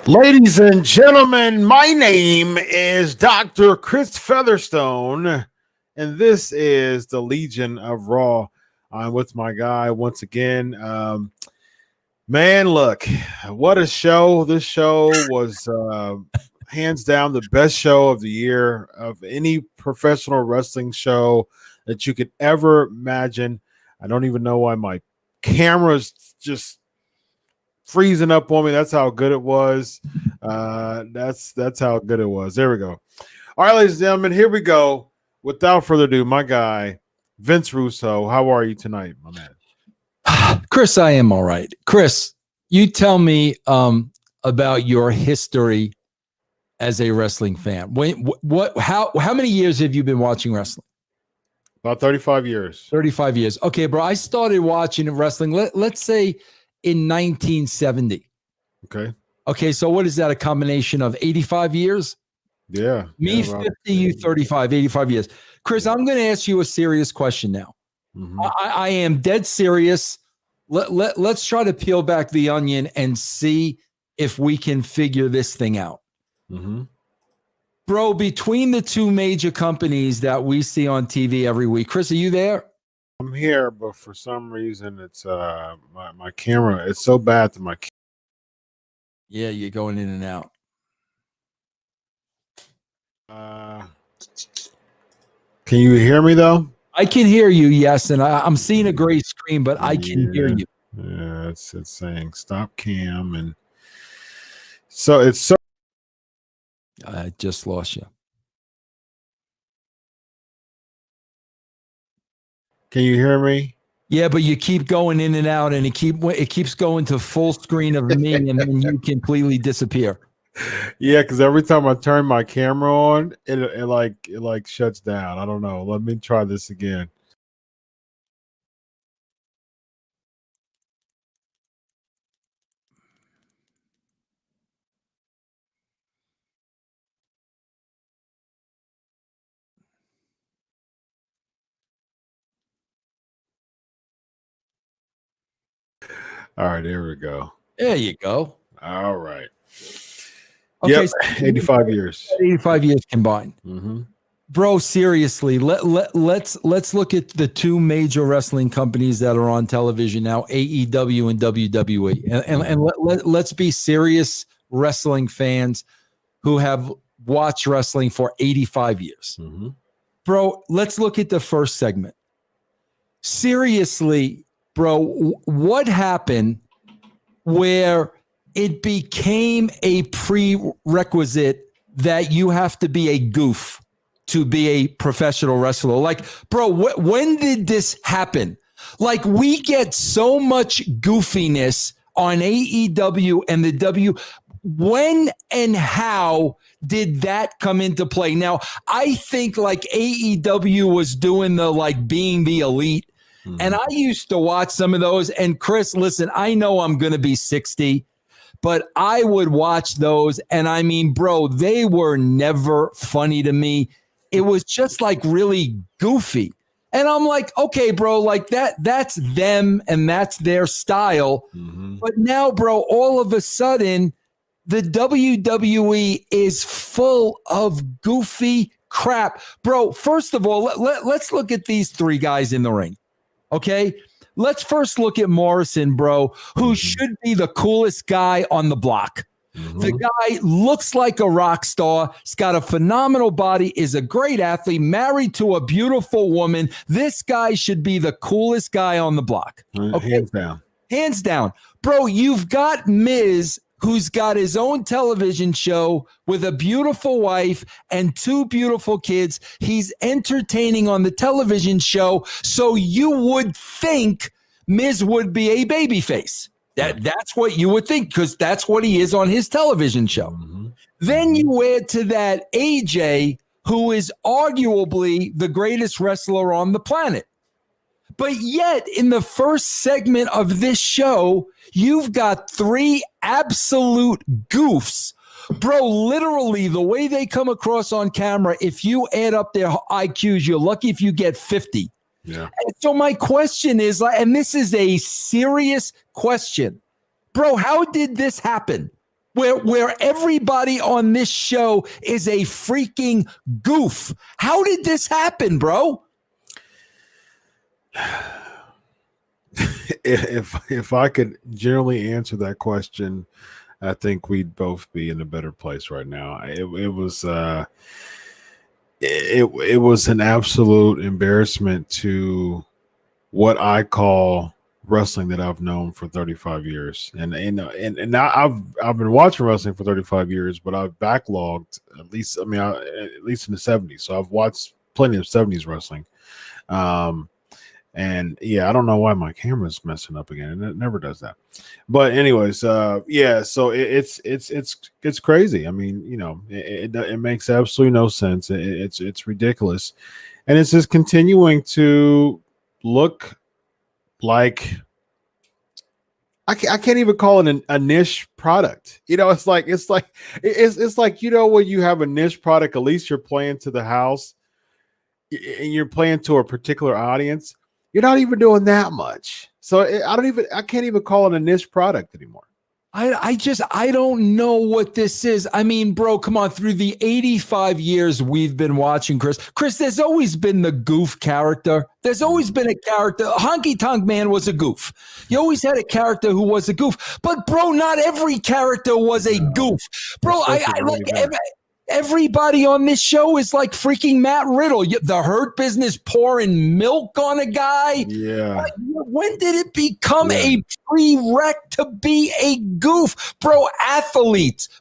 Ladies and gentlemen, my name is Dr. Chris Featherstone, and this is the Legion of Raw. I'm with my guy once again. Man, look, what a show. This show was hands down the best show of the year of any professional wrestling show that you could ever imagine. I don't even know why my camera's just freezing up on me. That's how good it was. That's how good it was. There we go. All right, ladies and gentlemen, here we go. Without further ado, my guy, Vince Russo. How are you tonight, my man? Chris, I am all right. Chris, you tell me about your history as a wrestling fan. How many years have you been watching wrestling? About 35 years. 35 years. Okay, bro. I started watching wrestling, let's say in 1970. Okay, so what is that, a combination of 85 years? Yeah. Me, 50, you 35, 85 years. Chris, I'm going to ask you a serious question now. Mm-hmm. I am dead serious. Let's try to peel back the onion and see if we can figure this thing out. Mm-hmm. Bro, between the two major companies that we see on TV every week, Chris, are you there? I'm here, but for some reason it's my camera. It's so bad that my Yeah, you're going in and out. Can you hear me though? I can hear you, yes, and I'm seeing a gray screen, but I can hear you. Yeah, it's saying stop cam, and so it's so. I just lost you. Can you hear me? Yeah, but you keep going in and out, and it keeps going to full screen of me, and then you completely disappear. Yeah, because every time I turn my camera on, it shuts down. I don't know. Let me try this again. All right, there we go. There you go. All right. Okay, yep, so 85 years. 85 years combined. Mm-hmm. Bro, seriously, let's look at the two major wrestling companies that are on television now, AEW and WWE. And let's be serious wrestling fans who have watched wrestling for 85 years. Mm-hmm. Bro, let's look at the first segment. Seriously, bro, what happened where it became a prerequisite that you have to be a goof to be a professional wrestler? Like, bro, when did this happen? Like, we get so much goofiness on AEW and the W. When and how did that come into play? Now, I think like AEW was doing the like being the elite. Mm-hmm. And I used to watch some of those. And Chris, listen, I know I'm going to be 60, but I would watch those. And I mean, bro, they were never funny to me. It was just like really goofy. And I'm like, okay, bro, like that's them and that's their style. Mm-hmm. But now, bro, all of a sudden, the WWE is full of goofy crap. Bro, first of all, let's look at these three guys in the ring. Okay? Let's first look at Morrison, bro, who should be the coolest guy on the block. Mm-hmm. The guy looks like a rock star. He's got a phenomenal body, is a great athlete, married to a beautiful woman. This guy should be the coolest guy on the block. Okay? Hands down. Hands down. Bro, you've got Miz, who's got his own television show with a beautiful wife and two beautiful kids. He's entertaining on the television show, so you would think Miz would be a babyface. That's what you would think, because that's what he is on his television show. Mm-hmm. Then you add to that AJ, who is arguably the greatest wrestler on the planet. But yet, in the first segment of this show, you've got three absolute goofs. Bro, literally, the way they come across on camera, if you add up their IQs, you're lucky if you get 50. Yeah. And so my question is, and this is a serious question, bro, how did this happen? where everybody on this show is a freaking goof. How did this happen, bro? If I could generally answer that question, I think we'd both be in a better place right now. It was it was an absolute embarrassment to what I call wrestling that I've known for 35 years. And now I've been watching wrestling for 35 years, but I've backlogged at least in the 70s. So I've watched plenty of 70s wrestling. And yeah, I don't know why my camera's messing up again, and it never does that. But anyways, so it's crazy. I mean, it makes absolutely no sense. It's ridiculous, and it's just continuing to look like I can't even call it a niche product. It's like when you have a niche product, at least you're playing to the house and you're playing to a particular audience. You're not even doing that much. So I can't even call it a niche product anymore. I don't know what this is. I mean, bro, come on. Through the 85 years we've been watching, Chris, there's always been the goof character. There's always been a character. Honky Tonk Man was a goof. You always had a character who was a goof. But, bro, not every character was a goof. Bro, I like everybody on this show is like freaking Matt Riddle. The Hurt Business pouring milk on a guy. Yeah. Like, when did it become a prereq to be a goof? Bro,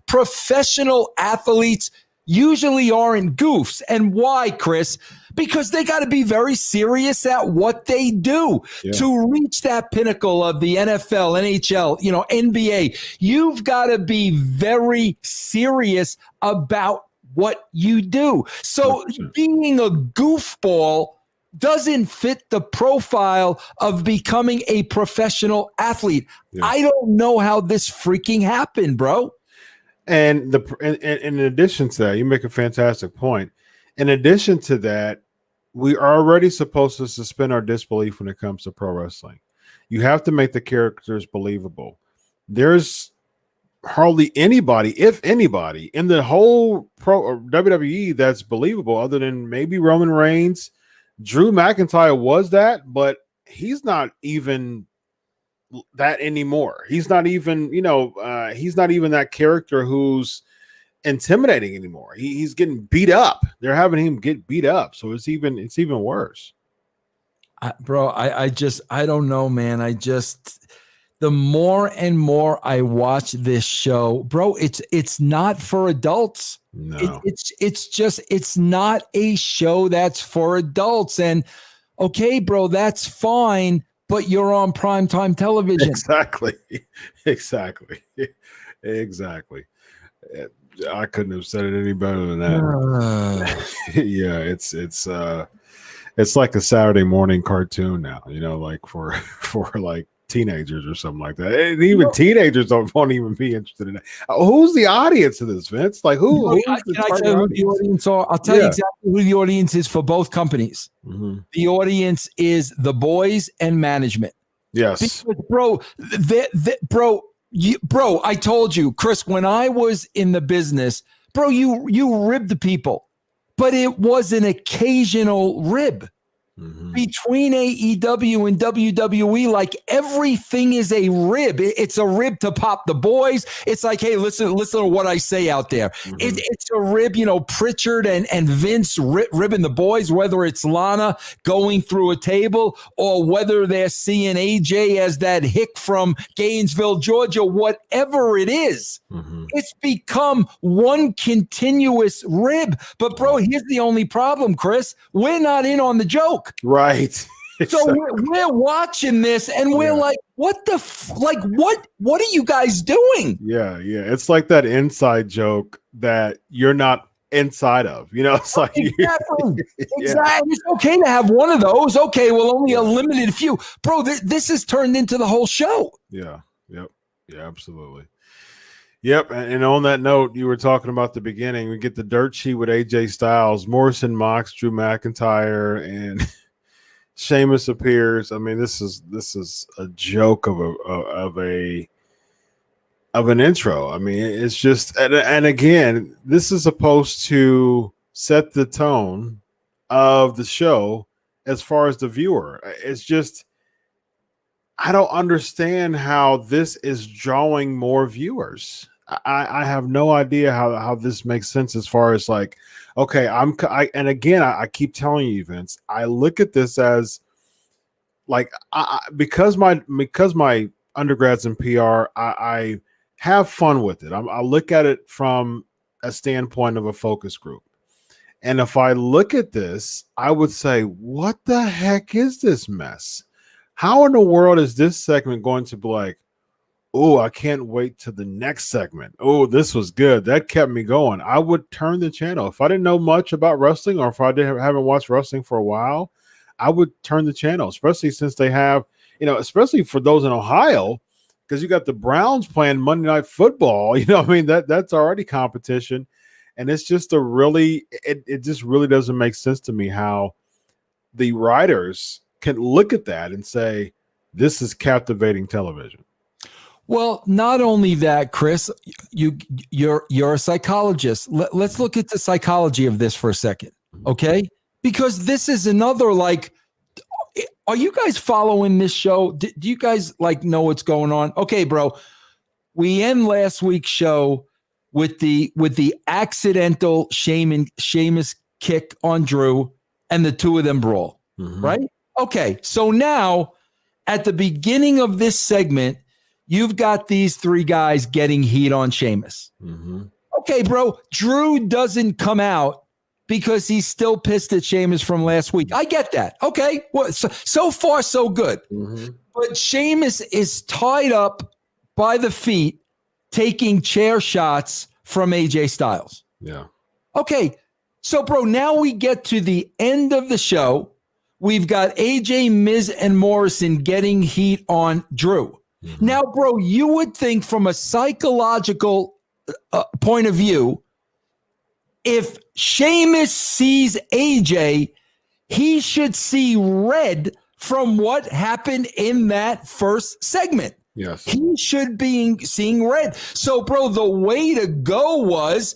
professional athletes usually aren't goofs. And why, Chris? Because they got to be very serious at what they do to reach that pinnacle of the NFL, NHL, NBA. You've got to be very serious about what you do. So 100%. Being a goofball doesn't fit the profile of becoming a professional athlete. Yeah. I don't know how this freaking happened, bro. And in addition to that, you make a fantastic point. In addition to that, we are already supposed to suspend our disbelief when it comes to pro wrestling. You have to make the characters believable. There's hardly anybody, if anybody, in the whole WWE that's believable other than maybe Roman Reigns. Drew McIntyre was that, but he's not even that anymore. He's not even, he's not even that character who's intimidating anymore. He's getting beat up. They're having him get beat up. So it's even worse. I don't know, man. The more and more I watch this show, bro, it's not for adults. No. It's not a show that's for adults. And okay, bro, that's fine, but you're on primetime television. Exactly. I couldn't have said it any better than that. Yeah, it's like a Saturday morning cartoon now, like for like teenagers or something like that. And even teenagers won't even be interested in it. Who's the audience of this, Vince? Like who's the audience are? I'll tell you exactly who the audience is for both companies. Mm-hmm. The audience is the boys and management. Yes, because, bro, I told you, Chris, when I was in the business, bro, you ribbed people, but it was an occasional rib. Mm-hmm. Between AEW and WWE, like everything is a rib. It's a rib to pop the boys. It's like, hey, listen to what I say out there. Mm-hmm. It's a rib, Pritchard and Vince ribbing the boys, whether it's Lana going through a table or whether they're seeing AJ as that hick from Gainesville, Georgia, whatever it is. Mm-hmm. It's become one continuous rib. But, bro, here's the only problem, Chris. We're not in on the joke. Right. So we're watching this and we're like, what what are you guys doing? Yeah. It's like that inside joke that you're not inside of, it's like exactly. It's okay to have one of those. Okay, well, only a limited few. Bro, this has turned into the whole show. Yeah. Absolutely. Yep, and on that note, you were talking about the beginning. We get the dirt sheet with AJ Styles, Morrison mocks Drew McIntyre, and Sheamus appears. I mean, this is a joke of of an intro. I mean, it's just, and again, this is supposed to set the tone of the show as far as the viewer. It's just, I don't understand how this is drawing more viewers. I have no idea how this makes sense as far as like, okay, and again, I keep telling you, Vince, I look at this as like, because my undergrads in PR, I have fun with it. I look at it from a standpoint of a focus group. And if I look at this, I would say, what the heck is this mess? How in the world is this segment going to be like, oh, I can't wait to the next segment. Oh, this was good. That kept me going. I would turn the channel. If I didn't know much about wrestling, or if I haven't watched wrestling for a while, I would turn the channel, especially since they have, especially for those in Ohio, because you got the Browns playing Monday Night Football. I mean, that's already competition. And it's just it just really doesn't make sense to me how the writers can look at that and say, this is captivating television. Well, not only that, Chris, you're a psychologist. Let's look at the psychology of this for a second, okay? Because this is another, like, are you guys following this show? Do you guys know what's going on? Okay, bro. We end last week's show with the accidental Sheamus kick on Drew, and the two of them brawl, right? Okay, so now at the beginning of this segment, you've got these three guys getting heat on Sheamus. Okay, bro, Drew doesn't come out because he's still pissed at Sheamus from last week. I get that. Okay, well, so far so good. But Sheamus is tied up by the feet, taking chair shots from AJ Styles. Yeah. Okay, so, bro, now we get to the end of the show. We've got AJ, Miz, and Morrison getting heat on Drew. Now, bro, you would think from a psychological point of view, if Sheamus sees AJ, he should see red from what happened in that first segment. Yes. He should be seeing red. So, bro, the way to go was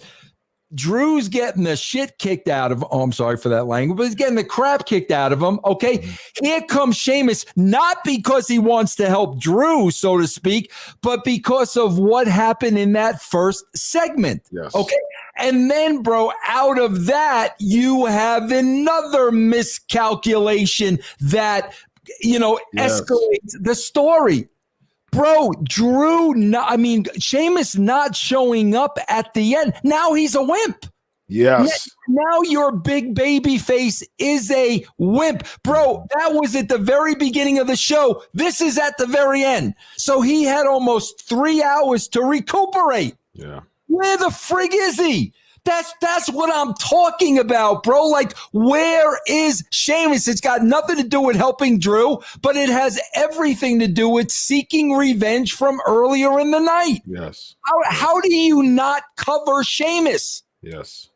Drew's getting the shit kicked out of him. Oh, I'm sorry for that language, but he's getting the crap kicked out of him. Okay. Here comes Sheamus, not because he wants to help Drew, so to speak, but because of what happened in that first segment. Yes. Okay. And then, bro, out of that, you have another miscalculation that, escalates the story. Bro, Sheamus not showing up at the end. Now he's a wimp. Yes. Now your big baby face is a wimp. Bro, that was at the very beginning of the show. This is at the very end. So he had almost 3 hours to recuperate. Yeah. Where the frig is he? That's what I'm talking about, bro. Like, where is Sheamus? It's got nothing to do with helping Drew, but it has everything to do with seeking revenge from earlier in the night. Yes. How do you not cover Sheamus? Yes.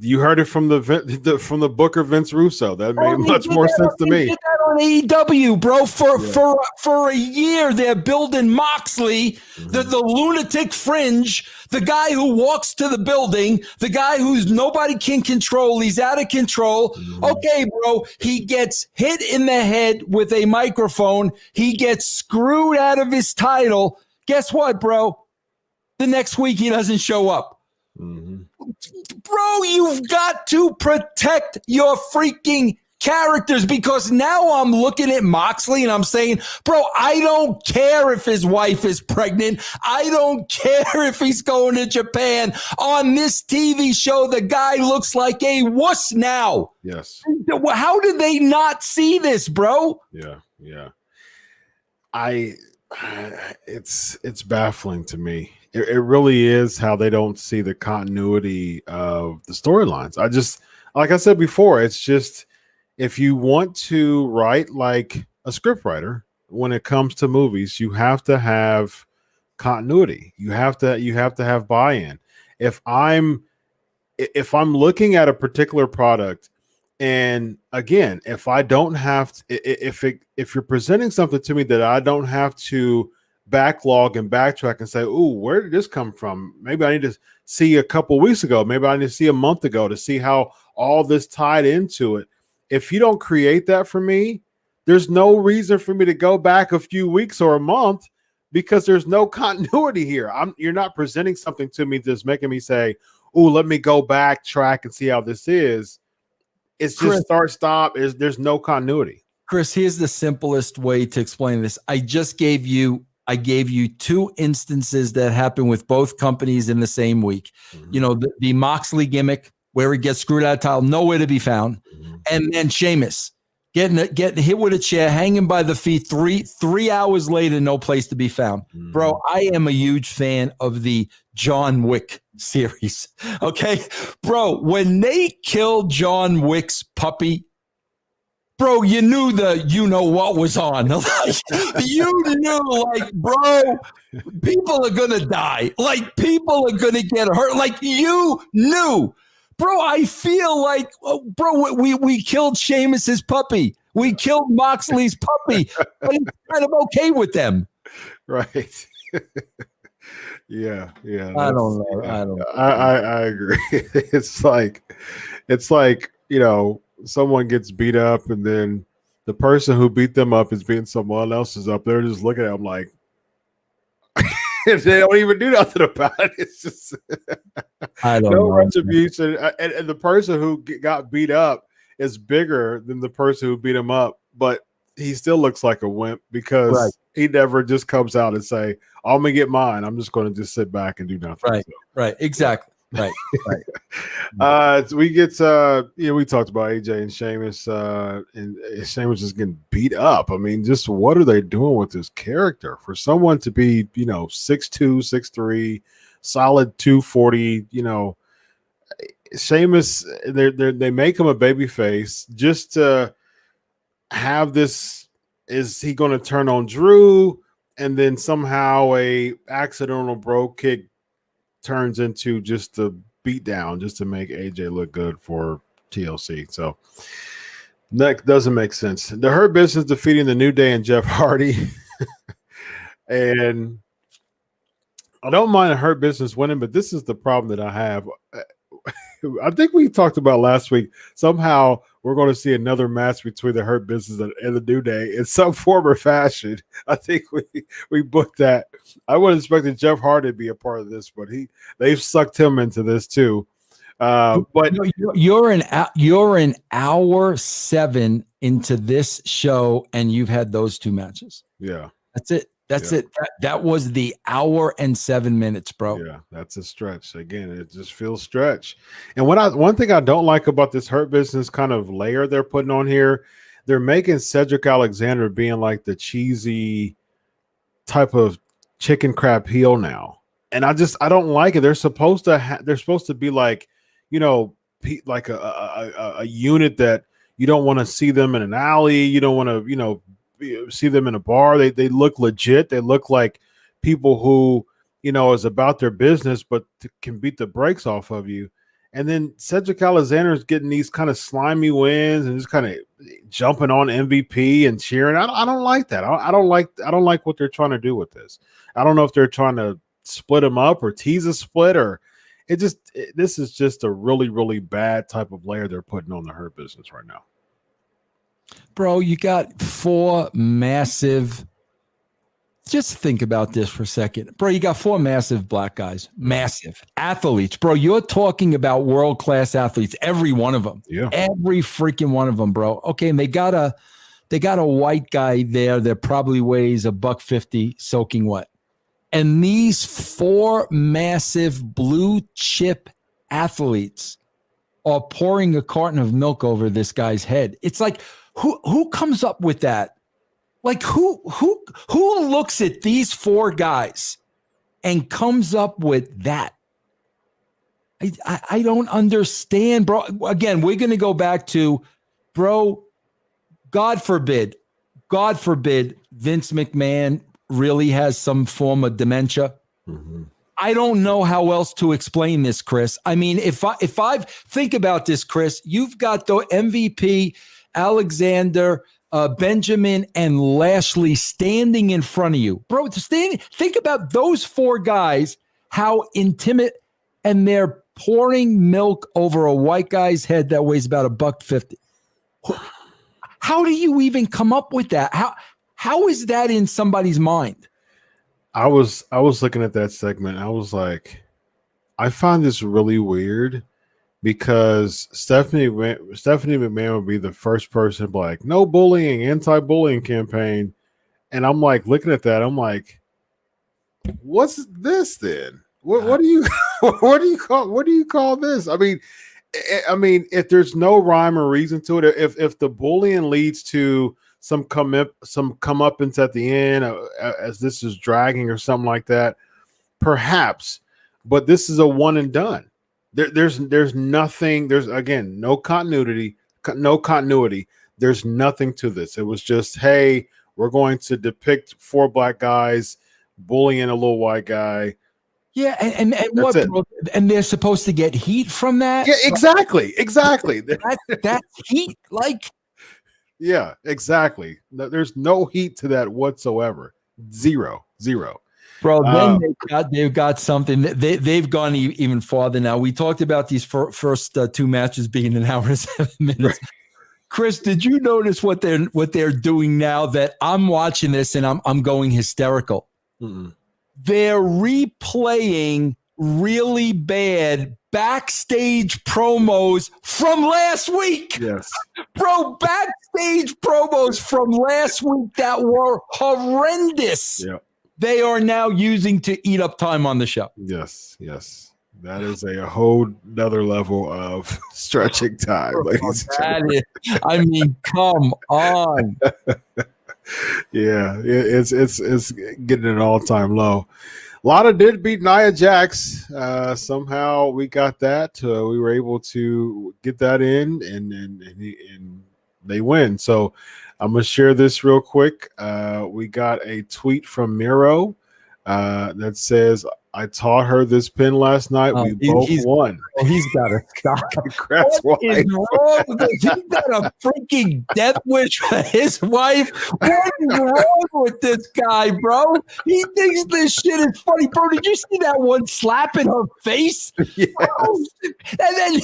You heard it from the Booker Vince Russo. That made much more sense to me. Did that on AEW, bro. For a year, they're building Moxley, the lunatic fringe, the guy who walks to the building, the guy who's nobody can control. He's out of control. Okay, bro. He gets hit in the head with a microphone. He gets screwed out of his title. Guess what, bro? The next week he doesn't show up. Bro, you've got to protect your freaking characters, because now I'm looking at Moxley and I'm saying, bro, I don't care if his wife is pregnant. I don't care if he's going to Japan. On this TV show, the guy looks like a wuss now. Yes. How did they not see this, bro? Yeah. It's baffling to me. It really is how they don't see the continuity of the storylines. Like I said before, it's just, if you want to write like a scriptwriter, when it comes to movies, you have to have continuity. You have to have buy-in. If I'm looking at a particular product And again, if I don't have to, if you're presenting something to me that I don't have to backlog and backtrack and say, "Ooh, where did this come from?" Maybe I need to see a couple weeks ago. Maybe I need to see a month ago to see how all this tied into it. If you don't create that for me, there's no reason for me to go back a few weeks or a month because there's no continuity here. You're not presenting something to me that's making me say, "Ooh, let me go back, track, and see how this is." It's just Chris, start, stop. There's no continuity. Chris, here's the simplest way to explain this. I gave you 2 instances that happened with both companies in the same week. Mm-hmm. You know, the Moxley gimmick where he gets screwed out of title, nowhere to be found. Mm-hmm. And then Sheamus getting hit with a chair, hanging by the feet, three hours later, no place to be found. Mm-hmm. Bro, I am a huge fan of the John Wick series. Okay, bro, when they killed John Wick's puppy, bro, you knew what was on. Like, you knew, like, bro, people are gonna die. Like, people are gonna get hurt. Like, you knew. Bro, I feel like, bro, we killed Sheamus's puppy. We killed Moxley's puppy. But he's kind of okay with them. Right. Yeah. I don't know. Yeah, I don't know. I agree. It's like, you know, someone gets beat up and then the person who beat them up is beating someone else's up. They're just looking at them like, they don't even do nothing about it. It's just I don't no know. retribution. And the person who got beat up is bigger than the person who beat him up, but he still looks like a wimp because he never just comes out and say, "I'm gonna get mine. I'm just going to just sit back and do nothing." Right. So. Right. Exactly. Right. We get we talked about AJ and Sheamus, and Sheamus is getting beat up. I mean, just what are they doing with this character for someone to be, 6'2", 6'3", solid 240? Sheamus, they make him a baby face just to have this. Is he going to turn on Drew, and then somehow a accidental bro kick turns into just a beat down just to make AJ look good for TLC. So that doesn't make sense. The Hurt Business defeating the New Day and Jeff Hardy. And I don't mind the Hurt Business winning, but this is the problem that I have. I think we talked about last week. Somehow we're going to see another match between the Hurt Business and the New Day in some form or fashion. I think we booked that. I would have expected Jeff Hardy to be a part of this, but they've sucked him into this too. But you're an hour 7 into this show, and you've had those 2 matches. Yeah, that's it. It. That was the hour and 7 minutes, bro. Yeah, that's a stretch. Again, it just feels stretch. And one thing I don't like about this Hurt Business kind of layer they're putting on here, they're making Cedric Alexander being like the cheesy type of chicken crab heel now, and I don't like it. They're supposed to be like, like a unit that you don't want to see them in an alley. You don't want to, see them in a bar. They look legit. They look like people who, is about their business, but can beat the brakes off of you. And then Cedric Alexander is getting these kind of slimy wins and just kind of jumping on MVP and cheering. I don't like that. I don't like what they're trying to do with this. I don't know if they're trying to split them up or tease a split, or this is just a really, really bad type of layer they're putting on the Hurt Business right now. Bro, you got 4 massive. Just think about this for a second. Bro, you got 4 massive black guys, massive athletes. Bro, you're talking about world-class athletes, every one of them. Yeah. Every freaking one of them, bro. Okay, and they got a white guy there that probably weighs $150 soaking wet. And these 4 massive blue chip athletes are pouring a carton of milk over this guy's head. It's like, who comes up with that? Like, who looks at these 4 guys and comes up with that? I don't understand, bro. Again, we're going to go back to, bro, God forbid Vince McMahon really has some form of dementia. Mm-hmm. I don't know how else to explain this, Chris. I mean, if I think about this, Chris, you've got the MVP, Alexander, Benjamin, and Lashley standing in front of you. Bro, think about those four guys, how intimate, and they're pouring milk over a white guy's head that weighs about $150. How do you even come up with that? How is that in somebody's mind? I was looking at that segment. I was like, I find this really weird because Stephanie McMahon would be the first person to be like, no bullying, anti-bullying campaign. And I'm like looking at that, I'm like, what's this then? What do you what do you call this? I mean, if there's no rhyme or reason to it, if the bullying leads to some comeuppance at the end as this is dragging or something like that, perhaps. But this is a one and done. There's nothing. There's again no continuity. There's nothing to this. It was just, hey, we're going to depict four black guys bullying a little white guy. Yeah, and what? And they're supposed to get heat from that? Yeah, exactly. That's heat, like. Yeah, exactly. There's no heat to that whatsoever. Zero. Bro, then they've got something. They've gone even farther now. We talked about these first two matches being an hour and 7 minutes. Right. Chris, did you notice what they're doing now that I'm watching this and I'm going hysterical? Mm-mm. They're replaying really bad backstage promos from last week. Yes. Bro, backstage promos from last week that were horrendous. Yeah. They are now using to eat up time on the show. Yes. That is a whole nother level of stretching time, ladies and gentlemen. I mean, come on. Yeah, it's getting an all-time low. Lana did beat Nia Jax. Somehow we got that. We were able to get that in, and they win. So I'm gonna share this real quick. We got a tweet from Miro that says, I taught her this pin last night. We both won. Oh, he's got to stop. Congrats, what is wrong with this? He's got a freaking death wish for his wife. What is wrong with this guy, bro? He thinks this shit is funny. Bro, did you see that one slap in her face? Yes. Oh, and then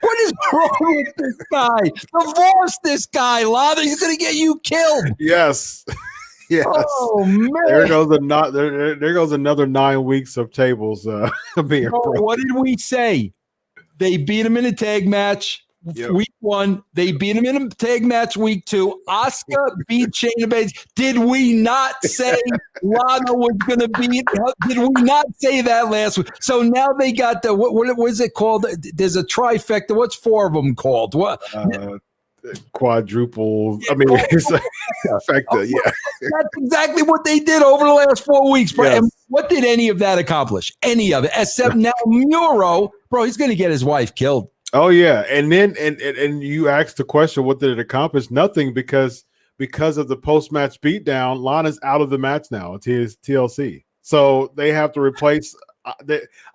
what is wrong with this guy? Divorce this guy, Lana. He's going to get you killed. Yes. Yes. Oh man! There goes another 9 weeks of tables being broken. What did we say? They beat him in a tag match week 1. They beat him in a tag match week 2. Asuka beat Shayna Baszler. Did we not say Lana was going to beat? Did we not say that last week? So now they got the what is it called? There's a trifecta. What's 4 of them called? What? Quadruple. I mean, it's a trifecta. Yeah. That's exactly what they did over the last 4 weeks, bro. Yes. And what did any of that accomplish? Any of it, except now Miro, bro, he's going to get his wife killed. Oh yeah, and then and you asked the question, what did it accomplish? Nothing, because of the post-match beatdown, Lana's out of the match now. It's his TLC, so they have to replace.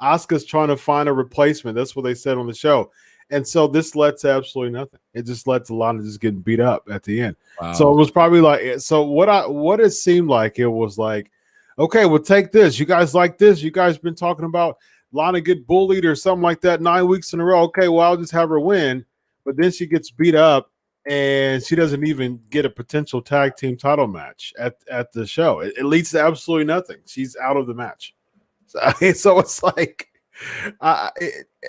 Asuka's trying to find a replacement. That's what they said on the show. And so this led to absolutely nothing. It just led to Lana just getting beat up at the end. Wow. So it was probably like, so what it seemed like, it was like, okay, well, take this. You guys like this? You guys been talking about Lana get bullied or something like that 9 weeks in a row. Okay, well, I'll just have her win. But then she gets beat up and she doesn't even get a potential tag team title match at the show. It leads to absolutely nothing. She's out of the match. So it's like,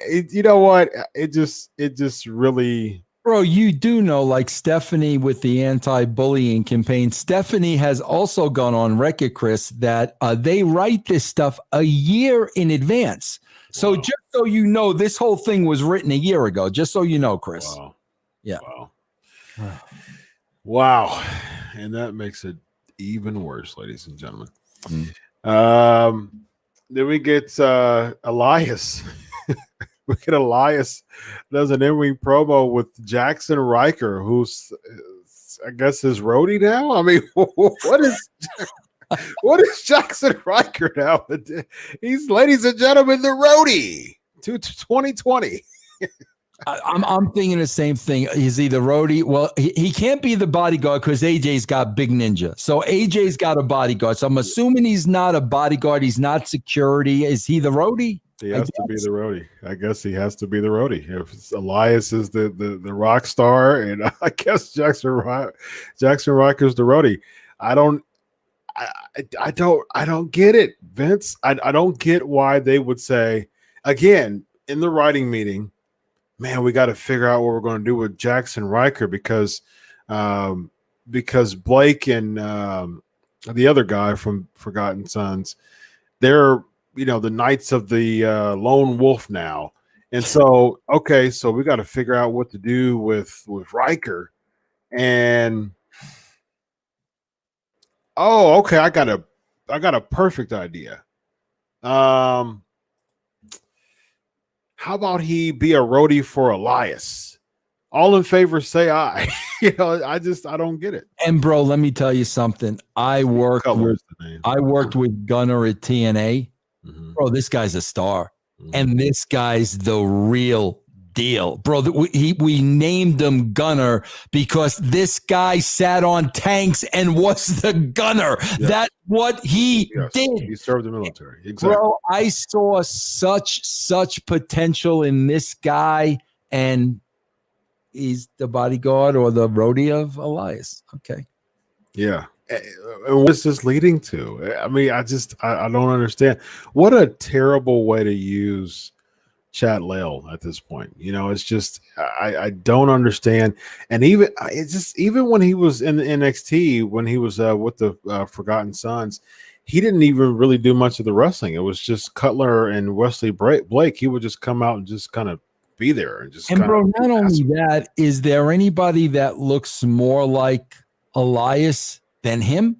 you know what? It just really. Bro, you do know, like Stephanie with the anti-bullying campaign, Stephanie has also gone on record, Chris, that they write this stuff a year in advance. So just so you know, this whole thing was written a year ago, just so you know, Chris. Wow. Yeah. Wow. And that makes it even worse, ladies and gentlemen. Then we get Elias. We get Elias does an in-ring promo with Jaxson Ryker, who's, I guess, his roadie now. I mean, what is What is Jaxson Ryker now? He's, ladies and gentlemen, the roadie to 2020. I'm thinking the same thing. Is he the roadie? Well, he can't be the bodyguard because AJ's got Big Ninja. So AJ's got a bodyguard. So I'm assuming he's not a bodyguard. He's not security. Is he the roadie? He has to be the roadie. I guess he has to be the roadie. If Elias is the rock star, and I guess Jaxson Ryker's the roadie. I don't get it, Vince. I don't get why they would say, again, in the writing meeting, man, we got to figure out what we're going to do with Jaxson Ryker because Blake and the other guy from Forgotten Sons, they're the Knights of the Lone Wolf now. And so, okay, so we got to figure out what to do with Ryker. And okay, I got a perfect idea. How about he be a roadie for Elias? All in favor, say aye. I don't get it. And bro, let me tell you something. I worked with Gunner at TNA. Mm-hmm. Bro, this guy's a star. Mm-hmm. And this guy's the real deal. Bro, we named him Gunner because this guy sat on tanks and was the gunner. Yeah. That's what he did. He served the military. Exactly. Bro, I saw such potential in this guy, and he's the bodyguard or the roadie of Elias. Okay. Yeah. And what's this leading to? I mean, I don't understand. What a terrible way to use Chad Lale at this point. It's just I don't understand. And even when he was in the NXT, when he was with the Forgotten Sons, he didn't even really do much of the wrestling. It was just Cutler and Wesley Blake. He would just come out and just kind of be there and just. And bro, not only that, is there anybody that looks more like Elias than him?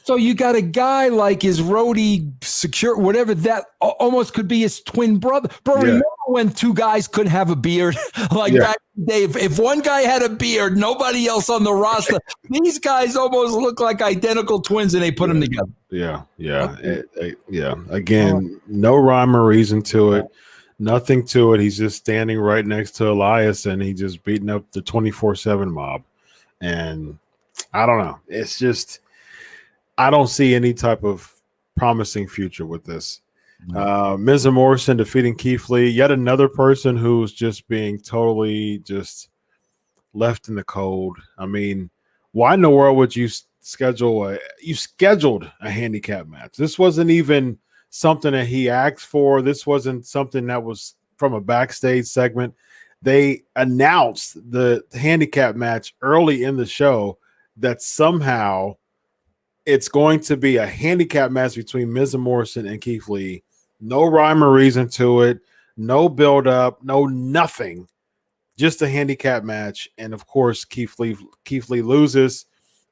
So you got a guy like his roadie, secure, whatever, that almost could be his twin brother. Bro, remember when two guys couldn't have a beard? Back in the day, if one guy had a beard, nobody else on the roster. These guys almost look like identical twins, and they put them together. Yeah. Again, no rhyme or reason to it. Nothing to it. He's just standing right next to Elias, and he just beating up the 24/7 mob. And I don't know. It's just I don't see any type of promising future with this. Miz and Morrison defeating Keith Lee, yet another person who's just being totally just left in the cold. I mean, why in the world would you scheduled a handicap match? This wasn't even something that he asked for. This wasn't something that was from a backstage segment. They announced the handicap match early in the show that somehow it's going to be a handicap match between Miz and Morrison and Keith Lee. No rhyme or reason to it. No build up. No nothing. Just a handicap match. And of course, Keith Lee loses.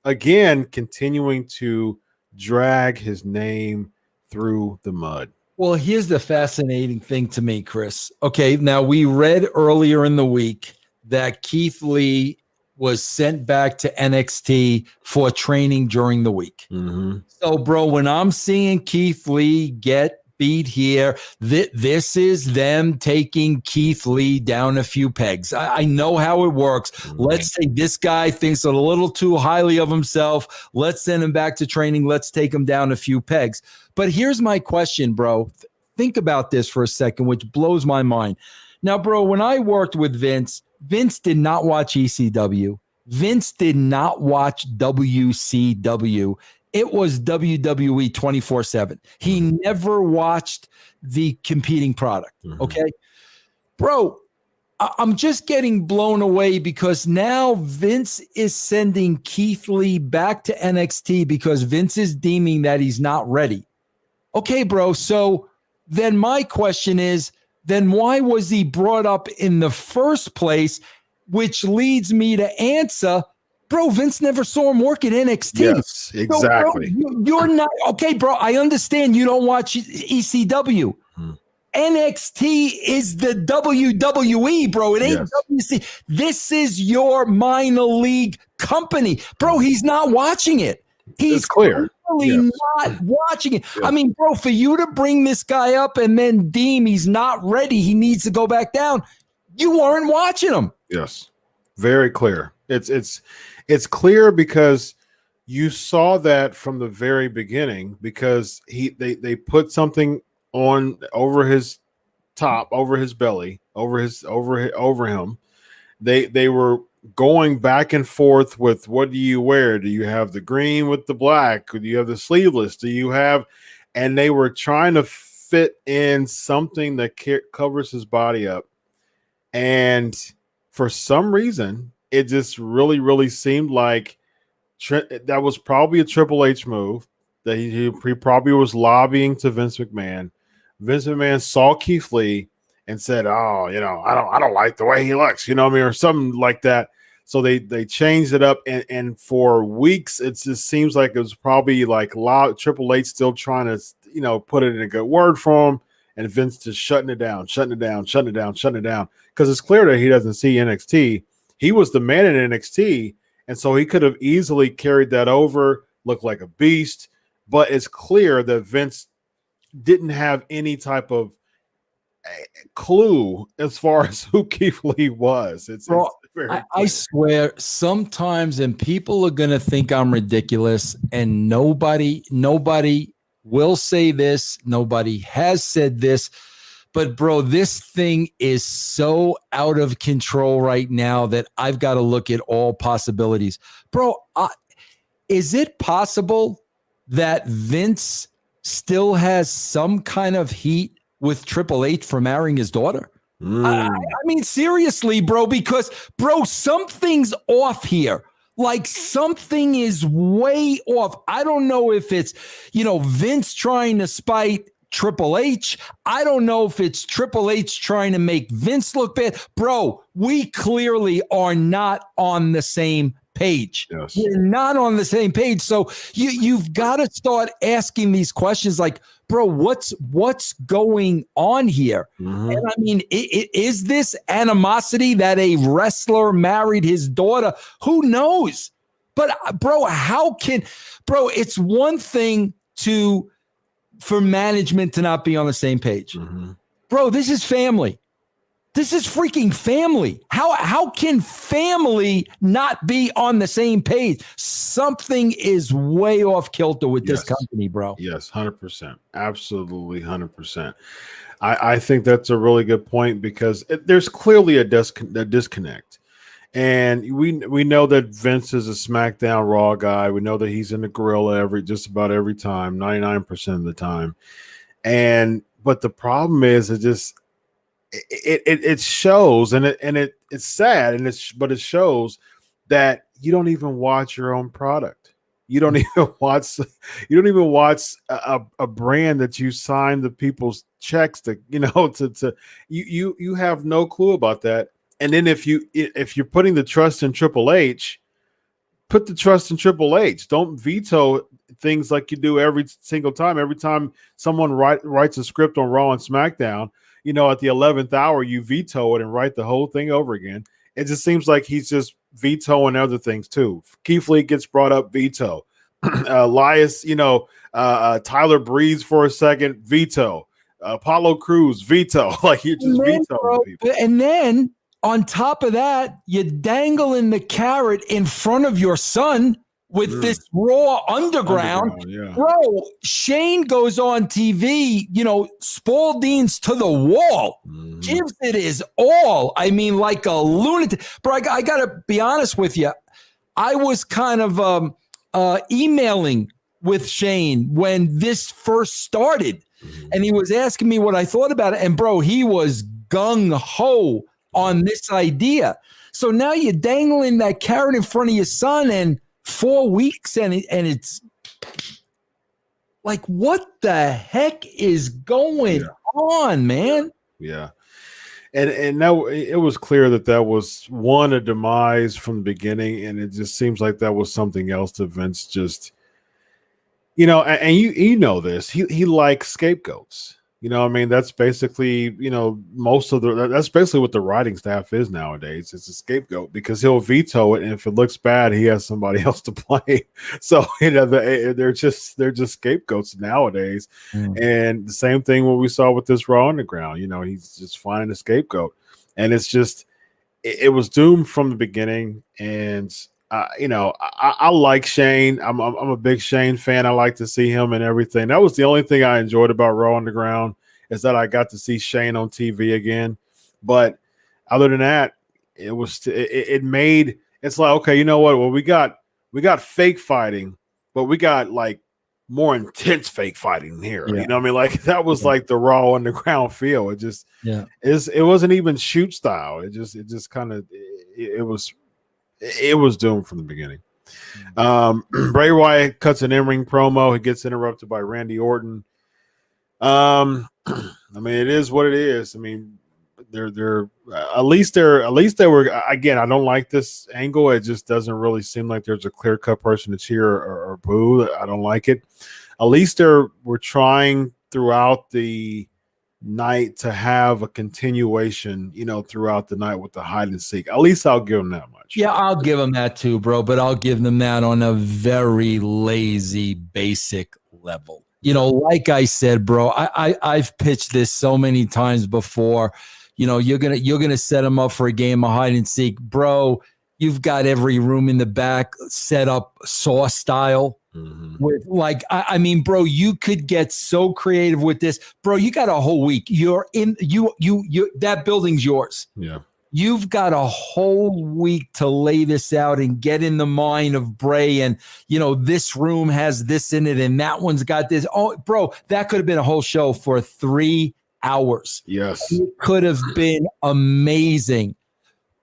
Again, continuing to drag his name through the mud. Well, here's the fascinating thing to me, Chris. Okay, now we read earlier in the week that Keith Lee was sent back to NXT for training during the week. Mm-hmm. So, bro, when I'm seeing Keith Lee get beat here, this is them taking Keith Lee down a few pegs. I know how it works. Mm-hmm. Let's say this guy thinks a little too highly of himself. Let's send him back to training. Let's take him down a few pegs. But here's my question, bro. Think about this for a second, which blows my mind. Now, bro, when I worked with Vince did not watch ECW. Vince did not watch WCW. It was WWE 24/7. He never watched the competing product. Okay, bro, I'm just getting blown away because now Vince is sending Keith Lee back to NXT because Vince is deeming that he's not ready. Okay, bro. So then my question is, then why was he brought up in the first place? Which leads me to answer, bro, Vince never saw him work at NXT. Yes, exactly. So, bro, you're not, okay, bro, I understand you don't watch ECW. NXT is the WWE, bro. It ain't WC. This is your minor league company. Bro, he's not watching it. He's clear. clearly not watching it. Yeah. I mean, bro, for you to bring this guy up and then deem he's not ready, he needs to go back down. You weren't watching him. Yes, very clear. It's clear because you saw that from the very beginning, because they put something on over his top, over his belly, over him. They were going back and forth with, what do you wear? Do you have the green with the black? Do you have the sleeveless? Do you have? And they were trying to fit in something that covers his body up. And for some reason, it just really, really seemed like that was probably a Triple H move, that he probably was lobbying to Vince McMahon. Vince McMahon saw Keith Lee and said, "Oh, I don't like the way he looks," or something like that. So they changed it up, and for weeks it just seems like it was probably like Triple H still trying to put it in a good word for him, and Vince just shutting it down, because it's clear that he doesn't see NXT. He was the man in NXT, and so he could have easily carried that over, looked like a beast. But it's clear that Vince didn't have any type of clue as far as who Keith Lee was. Bro, I swear, sometimes, and people are gonna think I'm ridiculous, and nobody will say this, nobody has said this, but bro, this thing is so out of control right now that I've got to look at all possibilities. Bro, is it possible that Vince still has some kind of heat with Triple H for marrying his daughter? I mean, seriously, bro, because, bro, something's off here. Like, something is way off. I don't know if it's, Vince trying to spite Triple H. I don't know if it's Triple H trying to make Vince look bad. Bro, we clearly are not on the same page. Yes. We're not on the same page. So you've got to start asking these questions like, bro, what's going on here? Mm-hmm. And I mean, is this animosity that a wrestler married his daughter? Who knows? But bro, it's one thing for management to not be on the same page. Mm-hmm. Bro, this is family. This is freaking family. How can family not be on the same page? Something is way off kilter with this company, bro. Yes, 100%. Absolutely 100%. I think that's a really good point, because there's clearly a disconnect. And we know that Vince is a SmackDown Raw guy. We know that he's in the Gorilla just about every time, 99% of the time. But the problem is, it shows, and it's sad, but it shows that you don't even watch your own product. You don't even watch a brand that you sign the people's checks to, you have no clue about that. And then if you're putting the trust in Triple H, put the trust in Triple H. Don't veto things like you do every single time. Every time someone writes a script on Raw and SmackDown, at the 11th hour, you veto it and write the whole thing over again. It just seems like he's just vetoing other things too. Keith Lee gets brought up, veto. Elias, Tyler Breeze for a second, veto. Apollo Crews, veto. Like, you're just vetoing people. And then on top of that, you're dangling the carrot in front of your son with this Raw Underground. Yeah. Bro, Shane goes on TV, Spaulding's to the wall, gives it his all. I mean, like a lunatic. Bro, I got to be honest with you. I was kind of emailing with Shane when this first started, and he was asking me what I thought about it. And, bro, he was gung-ho on this idea. So now you're dangling that carrot in front of your son, and 4 weeks, and it's like, what the heck is going on, man? Yeah. And now it was clear that was a demise from the beginning, and it just seems like that was something else that Vince just, and you know this. He likes scapegoats. You know, I mean, that's basically, you know, that's basically what the writing staff is nowadays. It's a scapegoat because he'll veto it, and if it looks bad, he has somebody else to play. So, you know, they're just scapegoats nowadays. And the same thing what we saw with this Raw Underground. You know, he's just finding a scapegoat, and it's just it was doomed from the beginning. And you know, I like Shane. I'm a big Shane fan. I like to see him and everything. That was the only thing I enjoyed about Raw Underground is that I got to see Shane on TV again. But other than that, it made it's like, okay, you know what? Well, we got fake fighting, but we got like more intense fake fighting here. Yeah. You know what I mean? Like that was like the Raw Underground feel. It just it wasn't even shoot style. It just kind of it was doomed from the beginning. Bray Wyatt cuts an in-ring promo. He gets interrupted by Randy Orton. I mean, it is what it is. I mean, they're at least they were, again, I don't like this angle. It just doesn't really seem like there's a clear-cut person to cheer or boo. I don't like it. At least we're trying throughout the night to have a continuation, you know, throughout the night with the hide and seek. At least I'll give them that much. Yeah, I'll give them that too, bro. But I'll give them that on a very lazy, basic level. You know, like I said, bro, I've pitched this so many times before. You know, you're gonna set them up for a game of hide and seek, bro. You've got every room in the back set up Saw style. With like, I mean, bro, you could get so creative with this, bro. You got a whole week. You're in you that building's yours. Yeah, you've got a whole week to lay this out and get in the mind of Bray. And you know, this room has this in it, and that one's got this. Oh, bro, that could have been a whole show for 3 hours. Yes, it could have been amazing.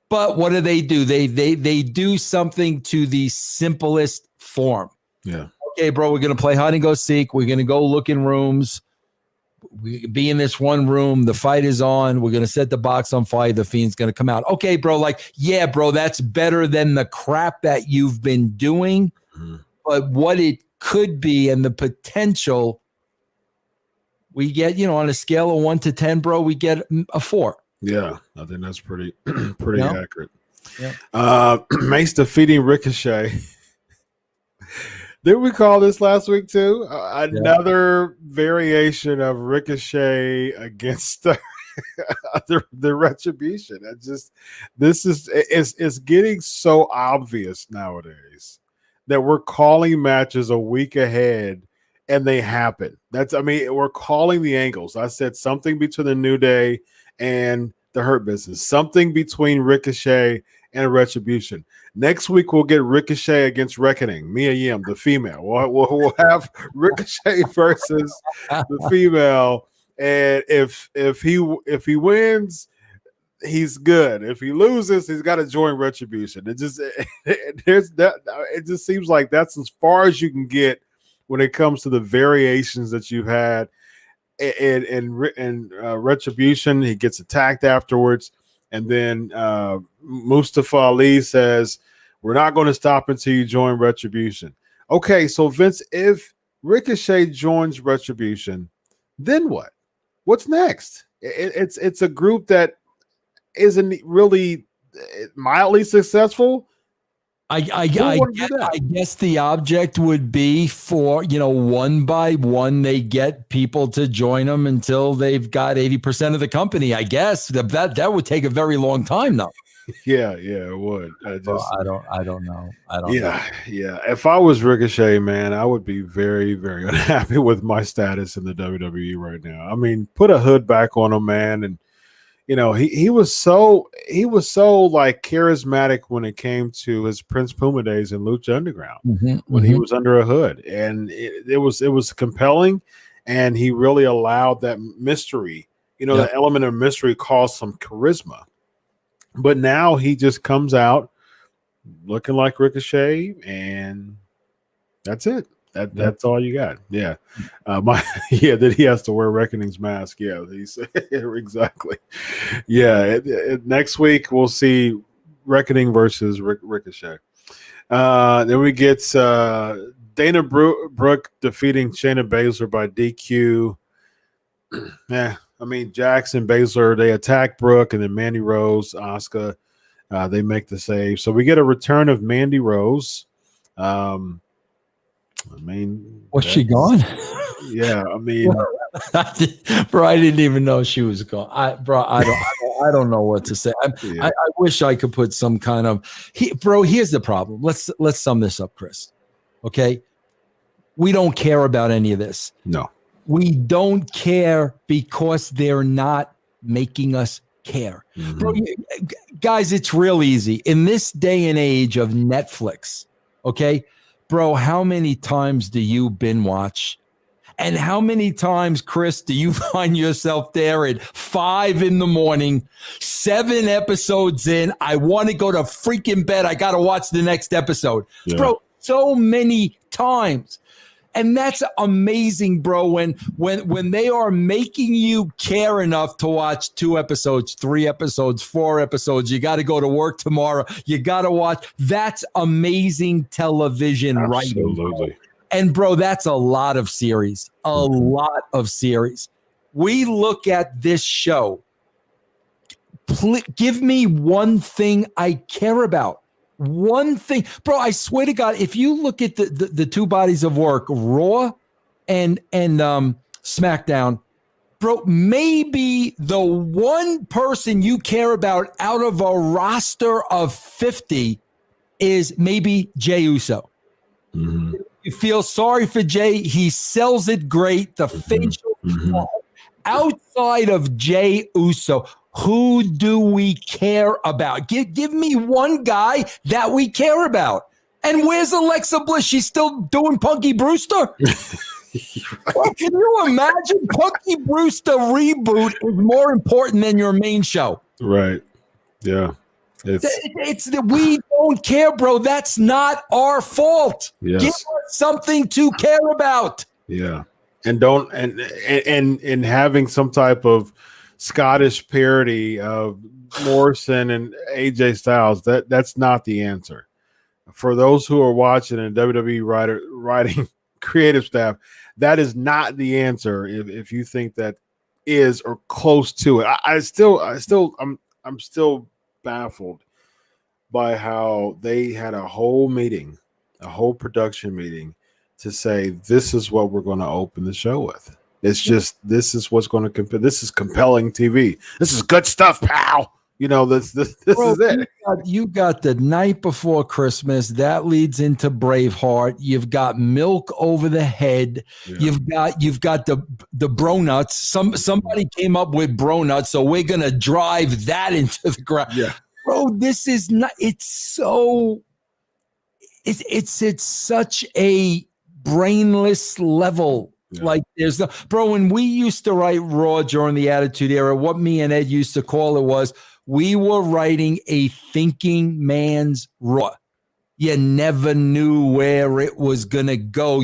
But what do? They do something to the simplest form. Yeah. Okay, bro, we're going to play hide and go seek. We're going to go look in rooms. We be in this one room. The fight is on. We're going to set the box on fire. The Fiend's going to come out. Okay, bro, like, yeah, bro, that's better than the crap that you've been doing. But what it could be and the potential, we get, you know, on a scale of 1 to 10, bro, we get a 4. Yeah, I think that's pretty accurate. Yeah. Mace defeating Ricochet. Did we call this last week too? Another variation of Ricochet against the Retribution. It's getting so obvious nowadays that we're calling matches a week ahead and they happen. We're calling the angles. I said something between the New Day and the Hurt Business, something between Ricochet and Retribution. Next week we'll get Ricochet against Reckoning, Mia Yim, the female. We'll have Ricochet versus the female, and if he wins, he's good. If he loses, he's got to join Retribution. It just seems like that's as far as you can get when it comes to the variations that you've had. And Retribution, he gets attacked afterwards. And then Mustafa Ali says, we're not going to stop until you join Retribution. Okay, so Vince, if Ricochet joins Retribution, then what? What's next? It's a group that isn't really mildly successful. I guess the object would be for, you know, one by one, they get people to join them until they've got 80% of the company. I guess that would take a very long time, though. Yeah, it would. I don't know. Yeah. If I was Ricochet, man, I would be very, very unhappy with my status in the WWE right now. I mean, put a hood back on him, man, and you know, he was so like charismatic when it came to his Prince Puma days in Lucha Underground when he was under a hood, and it was compelling, and he really allowed that mystery, you know, the element of mystery caused some charisma. But now he just comes out looking like Ricochet, and that's it. That's all you got. Yeah. That he has to wear Reckoning's mask. Yeah, he's exactly. Yeah. Next week we'll see Reckoning versus Ricochet. Then we get Dana Brooke defeating Shayna Baszler by DQ. Yeah, I mean Jaxson, Baszler, they attack Brooke, and then Mandy Rose, Asuka, they make the save. So we get a return of Mandy Rose. I mean, was she gone? Yeah, I mean, bro, I didn't even know she was gone. I don't know what to say. I wish I could put some kind of. Bro, here's the problem. Let's sum this up, Chris. Okay, we don't care about any of this. No, we don't care because they're not making us care. Mm-hmm. Bro, guys, it's real easy in this day and age of Netflix. Okay, bro, how many times do you binge watch? And how many times, Chris, do you find yourself there at 5 a.m, 7 episodes in? I want to go to freaking bed. I got to watch the next episode. Yeah. Bro, so many times. And that's amazing, bro, when they are making you care enough to watch 2 episodes, 3 episodes, 4 episodes. You got to go to work tomorrow. You got to watch. That's amazing television writing. Absolutely. And, bro, that's a lot of series, lot of series. We look at this show. Give me one thing I care about. One thing. Bro, I swear to God, if you look at the 2 bodies of work, Raw and SmackDown, bro, maybe the one person you care about out of a roster of 50 is maybe Jey Uso. Mm-hmm. You feel sorry for Jey. He sells it great. The facial. Mm-hmm. Outside of Jey Uso, who do we care about? Give me one guy that we care about. And where's Alexa Bliss? She's still doing Punky Brewster? Well, can you imagine? Punky Brewster reboot is more important than your main show. Right. Yeah. It's that we don't care, bro. That's not our fault. Yes. Give us something to care about. Yeah, and don't and having some type of Scottish parody of Morrison and AJ Styles. That's not the answer. For those who are watching and WWE writing creative staff, that is not the answer. If you think that is or close to it, I'm still baffled by how they had a whole production meeting to say this is what we're going to open the show with. It's just this is what's going to compare. This is compelling TV. This is good stuff, pal. You know, this Bro, is it. You got the night before Christmas. That leads into Braveheart. You've got Milk Over the Head. Yeah. You've got the Bro Nuts. Somebody came up with Bro Nuts, so we're gonna drive that into the ground. Yeah. Bro, this is not. It's such a brainless level. Yeah. Like there's no bro. When we used to write Raw during the Attitude Era, what me and Ed used to call it was we were writing a thinking man's Raw. You never knew where it was gonna go.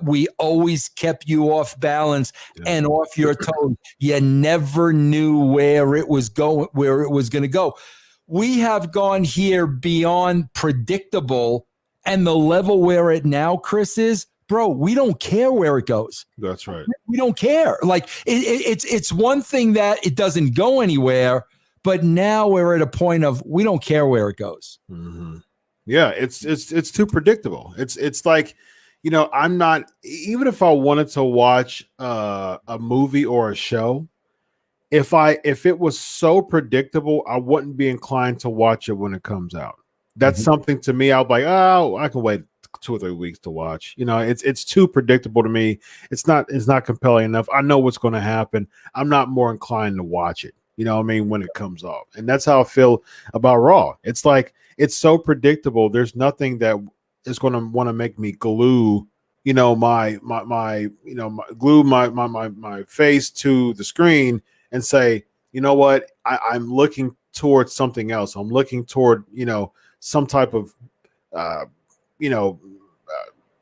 We always kept you off balance and off your toes. You never knew where it was gonna go. We have gone here beyond predictable, and the level we're at now, Chris, is, bro, we don't care where it goes. That's right. We don't care. Like it's one thing that it doesn't go anywhere, but now we're at a point of we don't care where it goes. Mm-hmm. Yeah, it's too predictable. It's like, you know, I'm not, even if I wanted to watch a movie or a show, if it was so predictable, I wouldn't be inclined to watch it when it comes out. That's something to me. I'll be like, oh, I can wait 2 or 3 weeks to watch. You know, it's too predictable to me. It's not compelling enough. I know what's going to happen. I'm not more inclined to watch it. You know what I mean? When it comes off. And that's how I feel about Raw. It's like, it's so predictable. There's nothing that is going to want to make me glue, you know, my face to the screen and say, you know what, I'm looking towards something else. I'm looking toward, you know, some type of,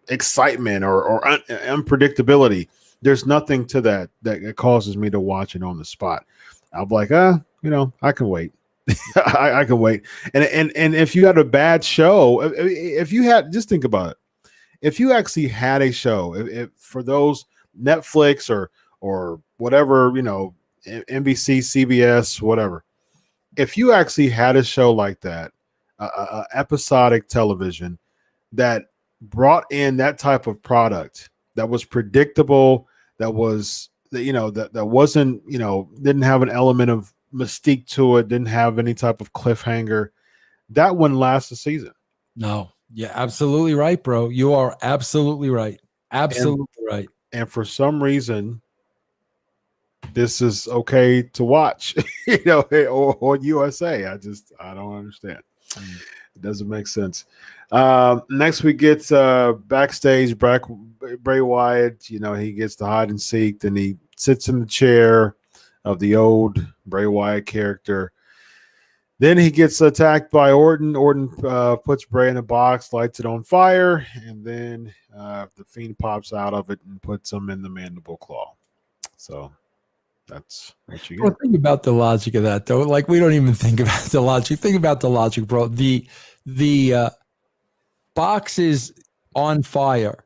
excitement or unpredictability. There's nothing to that causes me to watch it on the spot. I'm like, you know, I can wait. I can wait. And if you had a bad show, if you had, just think about it. If you actually had a show, if for those Netflix or or whatever, NBC, CBS, whatever. If you actually had a show like that, episodic television that brought in that type of product that was predictable, that was that wasn't, didn't have an element of mystique to it, didn't have any type of cliffhanger, that wouldn't last a season. No, yeah, absolutely right, bro. You are absolutely right. Absolutely right. And for some reason, this is okay to watch, or USA. I don't understand. It doesn't make sense. Next, we get backstage. Bray Wyatt, he gets to hide and seek. Then he sits in the chair of the old Bray Wyatt character. Then he gets attacked by Orton. Orton puts Bray in a box, lights it on fire, and then the Fiend pops out of it and puts him in the mandible claw. So that's what you get. Well, think about the logic of that, though. Like, we don't even think about the logic. Think about the logic, bro. The box is on fire,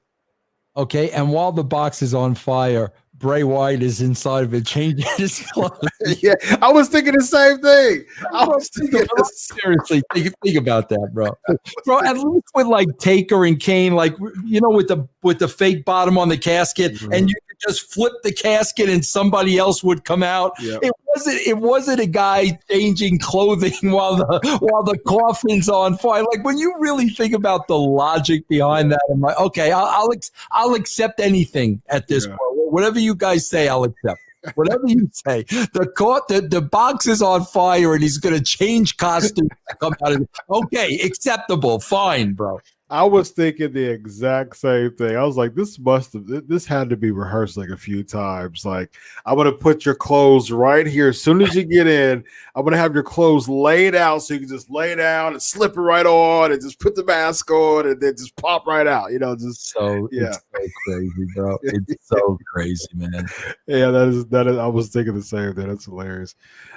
okay? And while the box is on fire, Bray Wyatt is inside of it, changing his clothes. Yeah, I was thinking the same thing. Seriously, think about that, bro. Bro, at least with like Taker and Kane, like, with the fake bottom on the casket, and you could just flip the casket and somebody else would come out. Yep. It wasn't a guy changing clothing while the coffin's on fire. Like, when you really think about the logic behind that, I'm like, okay, I'll accept anything at this point. Whatever you guys say, I'll accept. Whatever you say. The box is on fire and he's going to change costumes to come out of it. Okay, acceptable. Fine, bro. I was thinking the exact same thing. I was like, this had to be rehearsed like a few times. Like, I'm going to put your clothes right here. As soon as you get in, I'm going to have your clothes laid out so you can just lay down and slip it right on and just put the mask on and then just pop right out. It's so crazy, bro. It's so crazy, man. Yeah, that is. I was thinking the same thing. That's hilarious.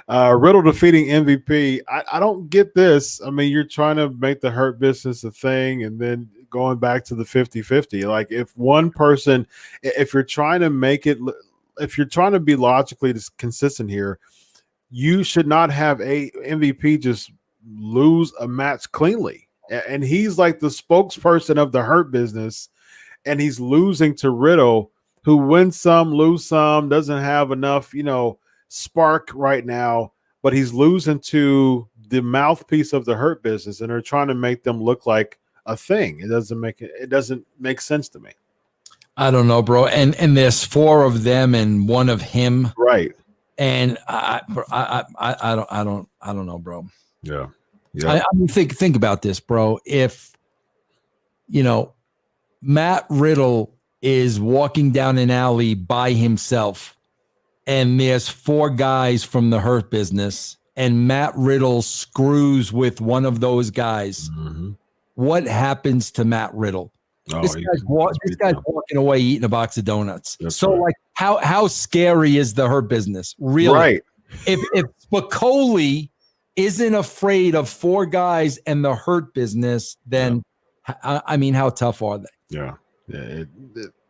Riddle defeating MVP. I don't get this. I mean, you're trying to make the Hurt Business a thing and then going back to the 50-50. Like, if one person, if you're trying to make it, if you're trying to be logically consistent here, you should not have a MVP just lose a match cleanly. And he's like the spokesperson of the Hurt Business, and he's losing to Riddle, who wins some, lose some, doesn't have enough, spark right now, but he's losing to the mouthpiece of the Hurt Business, and they're trying to make them look like a thing. It doesn't make sense to me. I don't know, bro. And there's 4 of them and 1 of him, right? And I don't know, bro. Yeah. I mean, think about this, bro. If Matt Riddle is walking down an alley by himself, and there's 4 guys from the Hurt Business, and Matt Riddle screws with one of those guys, what happens to Matt Riddle? This guy's walking away eating a box of donuts. That's so, right. Like, how scary is the Hurt Business? Really? Right. If Spicoli isn't afraid of 4 guys and the Hurt Business, then I mean, how tough are they? Yeah.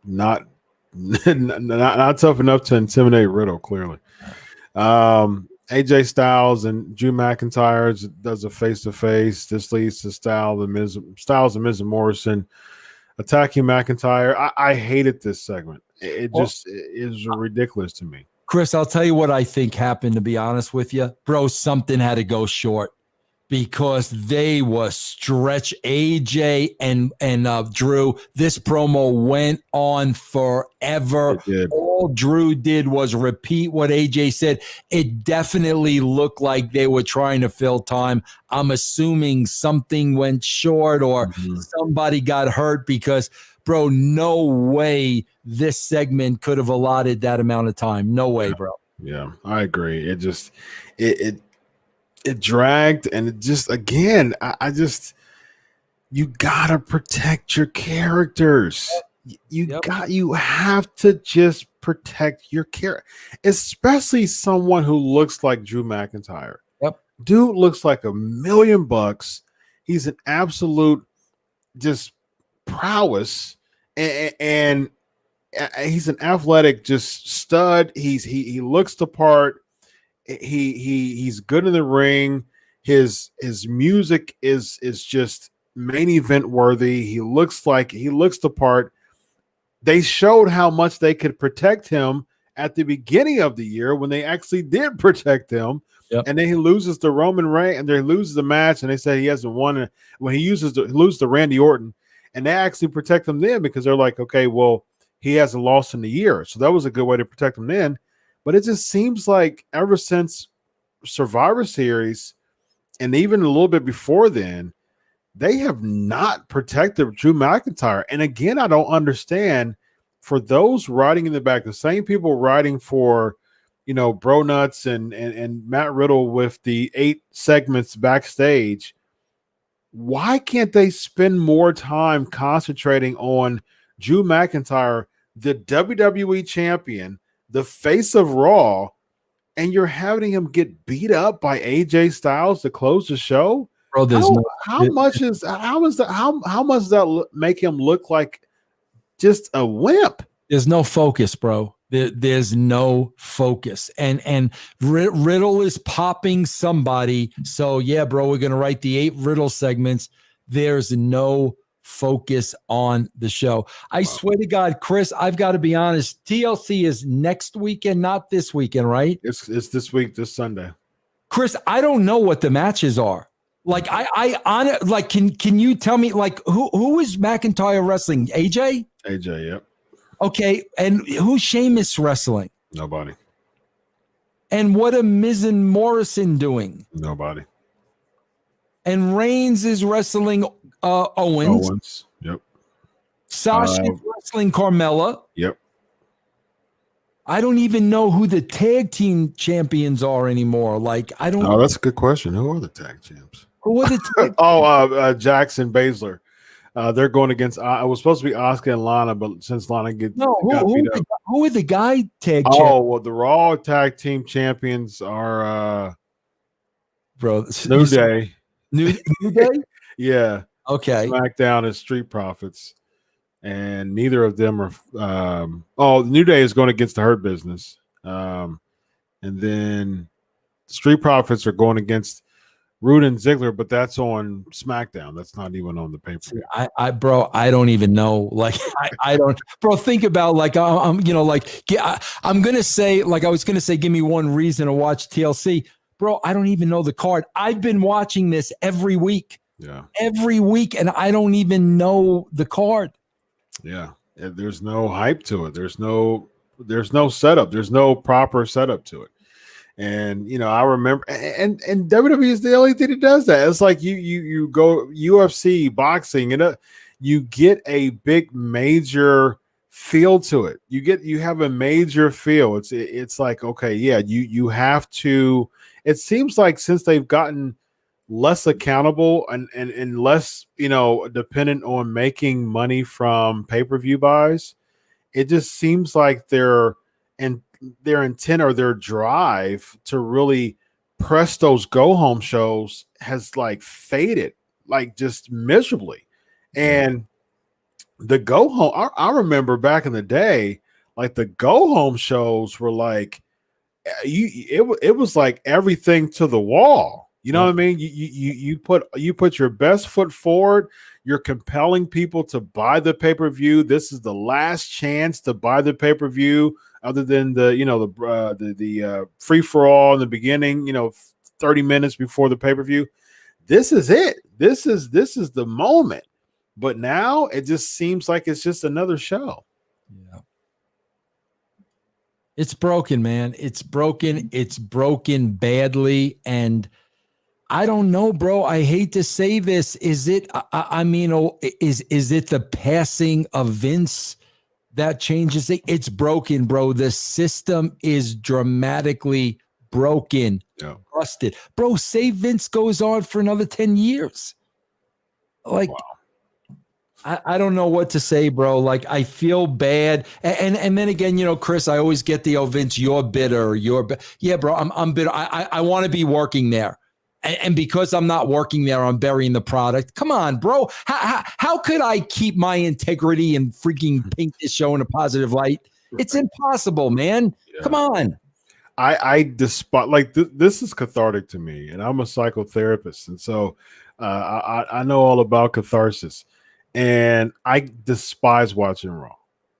Not tough enough to intimidate Riddle, clearly. AJ Styles and Drew McIntyre does a face-to-face. This leads to Styles and Miz and Morrison attacking McIntyre. I hated this segment. It is ridiculous to me. Chris, I'll tell you what I think happened, to be honest with you. Bro, something had to go short, because they were stretch AJ and Drew. This promo went on forever. All Drew did was repeat what AJ said. It definitely looked like they were trying to fill time. I'm assuming something went short or somebody got hurt, because, bro, no way this segment could have allotted that amount of time. No way, bro. Yeah, I agree. It just it dragged, and it just, again, I just, you gotta protect your characters. You have to just protect your character, especially someone who looks like Drew McIntyre. Yep. Dude looks like $1,000,000. He's an absolute just prowess, and he's an athletic just stud. He looks the part. He's good in the ring. His music is just main event worthy. He looks the part. They showed how much they could protect him at the beginning of the year when they actually did protect him. Yep. And then he loses to Roman Reigns, and they loses the match, and they say he hasn't won. When he loses to Randy Orton, and they actually protect him then because they're like, okay, well, he hasn't lost in the year, so that was a good way to protect him then. But it just seems like ever since Survivor Series, and even a little bit before then, they have not protected Drew McIntyre. And again, I don't understand, for those riding in the back, the same people riding for, Bro Nuts and Matt Riddle with the 8 segments backstage, why can't they spend more time concentrating on Drew McIntyre, the WWE champion, the face of Raw, and you're having him get beat up by AJ Styles to close the show? Bro, how much does that make him look like just a wimp? There's no focus, bro. There's no focus. And Riddle is popping somebody. So yeah, bro, we're gonna write the 8 Riddle segments. There's no focus on the show. I swear to God, Chris, I've got to be honest. TLC is next weekend, not this weekend, right? It's this week, this Sunday. Chris, I don't know what the matches are. Like can you tell me, like, who is McIntyre wrestling? AJ? AJ, yep. Okay, and who's Sheamus wrestling? Nobody. And what are Miz and Morrison doing? Nobody. And Reigns is wrestling Owens. Yep. Sasha is wrestling Carmella. Yep. I don't even know who the tag team champions are anymore. Like, I don't. Oh, that's a good question. Who are the tag champs? Who are the tag Jaxson, Baszler. They're going against. It was supposed to be Asuka and Lana, but since Lana got beat up. Who are the guy tag champions? Oh, well, the Raw tag team champions are bro, New Day. New Day? Yeah. Okay. SmackDown is Street Profits, and neither of them are. New Day is going against the Hurt Business, and then Street Profits are going against Rude and Ziggler, but that's on SmackDown. That's not even on the pay-per-view. Bro, I don't even know. Like, I don't, bro. Think about, like, I'm gonna say, like, I was gonna say, give me one reason to watch TLC, bro. I don't even know the card. I've been watching this every week. Yeah, every week, and I don't even know the card. Yeah, there's no hype to it. There's no setup. There's no proper setup to it. And I remember, and WWE is the only thing that does that. It's like you go UFC, boxing, and you get a big major feel to it. You have a major feel. It's like, okay, yeah, you have to. It seems like since they've gotten less accountable and less, dependent on making money from pay-per-view buys, it just seems like their intent or their drive to really press those go-home shows has, like, faded, like, just miserably. And the go-home, I remember back in the day, like, the go-home shows were like, it was like everything to the wall. You know what I mean? You put your best foot forward. You're compelling people to buy the pay-per-view. This is the last chance to buy the pay-per-view, other than the free-for-all in the beginning, 30 minutes before the pay-per-view. This is it. This is the moment. But now it just seems like it's just another show. Yeah. It's broken, man. It's broken. It's broken badly. And I don't know, bro. I hate to say this. Is it, is it the passing of Vince that changes it? It's broken, bro. The system is dramatically broken, busted. Bro, say Vince goes on for another 10 years. Like, wow. I don't know what to say, bro. Like, I feel bad. And then again, Chris, I always get the, Vince, you're bitter. Yeah, bro, I'm bitter. I want to be working there. And because I'm not working there, I'm burying the product. Come on, bro. How could I keep my integrity and freaking paint this show in a positive light? It's impossible, man. Yeah. Come on. I despise, like, this is cathartic to me, and I'm a psychotherapist, and so I know all about catharsis, and I despise watching Raw.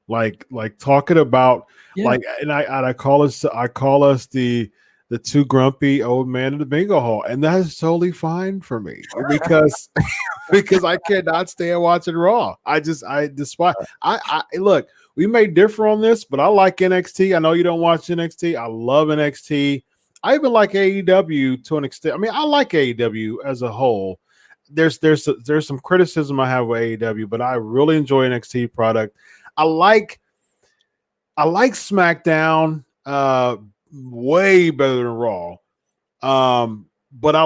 Like talking about and I call us the two grumpy old men in the bingo hall, and that is totally fine for me because I cannot stand watching Raw. I despise. I look, we may differ on this, but I like NXT. I know you don't watch NXT. I love NXT. I even like AEW to an extent. I mean, I like AEW as a whole. There's some criticism I have with AEW, but I really enjoy NXT product. I like SmackDown way better than Raw. But I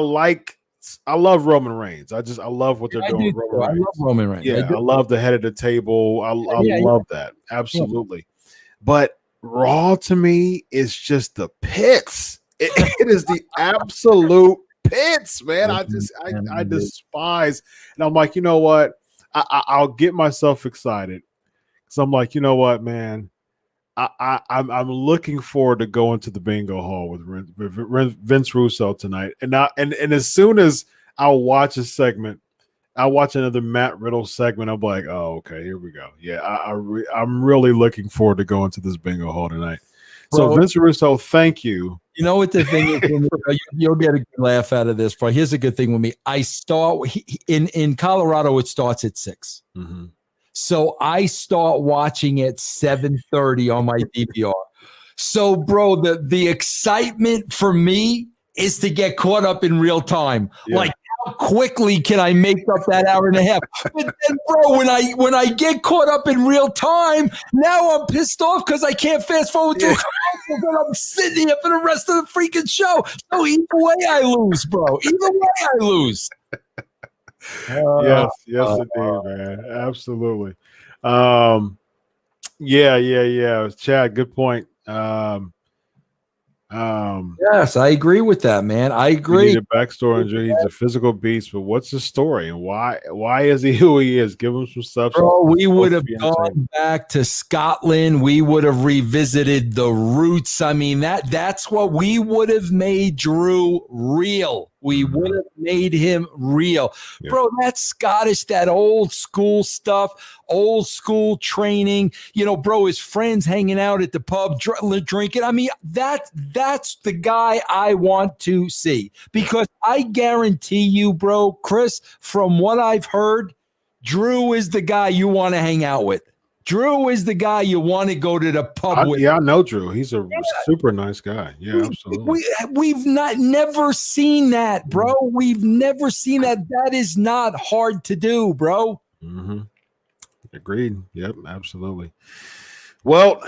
love Roman Reigns. I love what they're doing with Roman Reigns. I love Roman Reigns. Yeah, I love the head of the table. I love that. Absolutely. Yeah. But Raw to me is just the pits. It is the absolute pits, man. I despise. And I'm like, you know what? I'll get myself excited. So I'm like, you know what, man? I'm looking forward to going to the bingo hall with Vince Russo tonight. And as soon as I'll watch a segment, I'll watch another Matt Riddle segment. I'm like, oh, okay, here we go. Yeah, I'm really looking forward to going to this bingo hall tonight. So, Vince Russo, thank you. You know what the thing is? You'll get a good laugh out of this, bro. Here's a good thing with me. I start in Colorado. It starts at 6. Mm-hmm. So I start watching at 7:30 on my DVR. So, bro, the excitement for me is to get caught up in real time. Yeah. Like, how quickly can I make up that hour and a half? But then, bro, when I get caught up in real time, now I'm pissed off because I can't fast forward to a commercial, but I'm sitting here for the rest of the freaking show. So either way, I lose, bro. Either way, I lose. Yes, indeed, man. Absolutely. Yeah. Chad, good point. Yes, I agree with that, man. I agree. He's a backstory injury. He's a physical beast, but what's the story and why is he who he is? Give him some substance. Bro, we would have gone back to Scotland. We would have revisited the roots. I mean, that's what we would have made Drew real. We would have made him real. Yeah. Bro, that's Scottish, that old school stuff, old school training. You know, bro, his friends hanging out at the pub, drinking. I mean, that's the guy I want to see. Because I guarantee you, bro, Chris, from what I've heard, Drew is the guy you want to hang out with. Drew is the guy you want to go to the pub with. Yeah, I know Drew. He's a super nice guy. Yeah, absolutely. We've never seen that, bro. We've never seen that. That is not hard to do, bro. Mm-hmm. Agreed. Yep, absolutely. Well,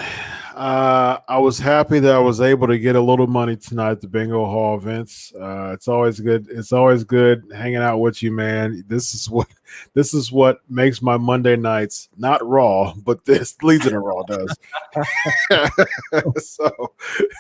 I was happy that I was able to get a little money tonight at the bingo hall, Vince. It's always good. It's always good hanging out with you, man. This is what makes my Monday nights not Raw, but this Legion of Raw does.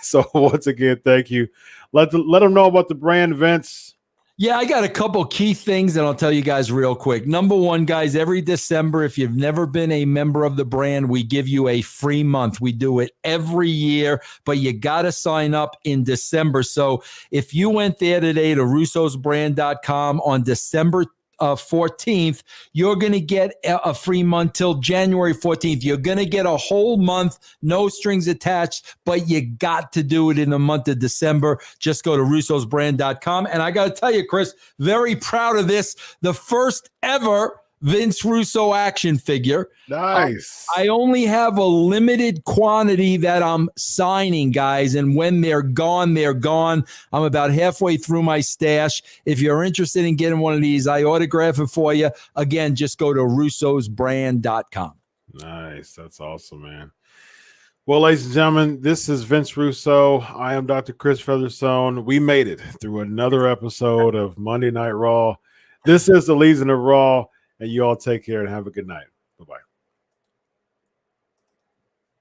So once again, thank you. Let them know about the brand, Vince. Yeah, I got a couple key things that I'll tell you guys real quick. Number one, guys, every December, if you've never been a member of the brand, we give you a free month. We do it every year, but you got to sign up in December. So if you went there today to russosbrand.com on December 14th, you're going to get a free month till January 14th. You're going to get a whole month, no strings attached, but you got to do it in the month of December. Just go to russosbrand.com. And I got to tell you, Chris, very proud of this. The first ever Vince Russo action figure. Nice. I only have a limited quantity that I'm signing, guys, and when they're gone, they're gone. I'm about halfway through my stash. If you're interested in getting one of these, I autograph it for you. Again, just go to russosbrand.com. Nice. That's awesome, man. Well, ladies and gentlemen, this is Vince Russo. I am Dr. Chris Featherstone. We made it through another episode of Monday Night Raw. This is the Legion of Raw. And you all take care and have a good night. Bye-bye.